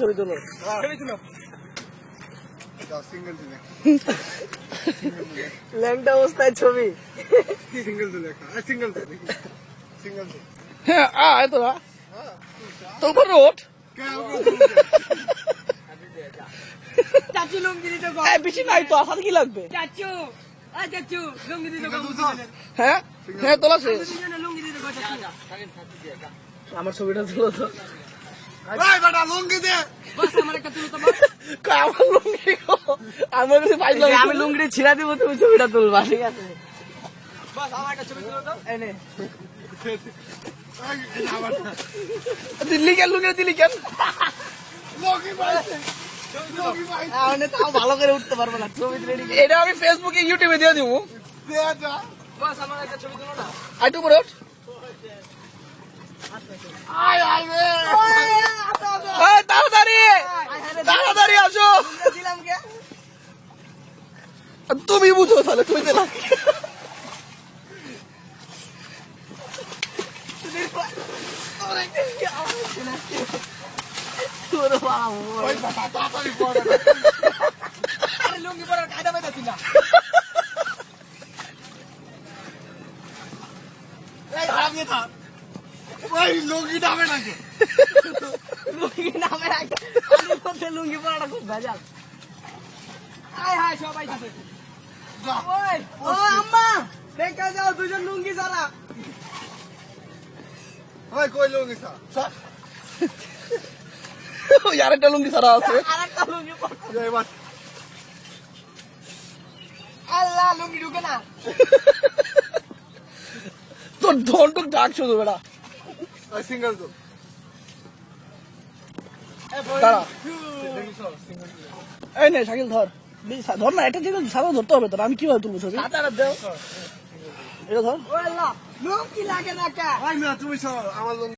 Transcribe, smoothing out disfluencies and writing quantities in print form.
ছবি তুলো ল্যাংটা অবস্থায় ছবি হ্যাঁ আয় তোরা তোর উপর রোড চাচু লুঙ্গি দিতে বেশি নাই তো সাথে কি লাগবে চাচু চাচু লুঙ্গি দিতে হ্যাঁ হ্যাঁ তোলা শেষ লুঙ্গি দিতে আমার ছবিটা তুলো তো লুঙ্গি দে আমার একটা তুলো তো আমার লুঙ্গি আমার কাছে পাইলাম আমি লুঙ্গি ছিঁড়া দিব তুমি ছবিটা তুলবা ঠিক আছে বাস আমার একটা ছবি তুলো তো এনে দিল্লি কেন লুঙ্গি দিল্লি কেন তাও ভালো করে উঠতে পারবো না ছবি রেডি এটা আমি ফেসবুকে ইউটিউবে দিয়ে দিব বাস আমার একটা ছবি তুলো না আইটু রোড তাড়াতাড়ি তাড়াতাড়ি আসো দিলাম কে তুমি বুঝো তাহলে তুমি দিলা লুঙ্গি পরার কায়দা পাইতাছি না লুঙ্গি দামে নাকি লুঙ্গি নামে রাখে লুঙ্গি পরাটা খুব ভেজাল হাই হাই সবাই যাবে ওই ও আম্মা দেখা যাও দুজন লুঙ্গি ছাড়া ওই কই লুঙ্গি স্যার আর একটা লুঙ্গি ছাড়া আছে আরেকটা লুঙ্গি পরা এবার আল্লাহ লুঙ্গি ঢুকে না তোর ধনটুক ডাক শুধু বেটা সিঙ্গেল তো দাঁড়া এই নে শাকিল ধর ধর না এটা ঠিক সাদা ধরতে হবে তোর আমি কিভাবে তুলবো ছবি এটা ধর ও আল্লাহ লুঙ্গি লাগে না কা ভাই না তুমি সর আমার লুঙ্গি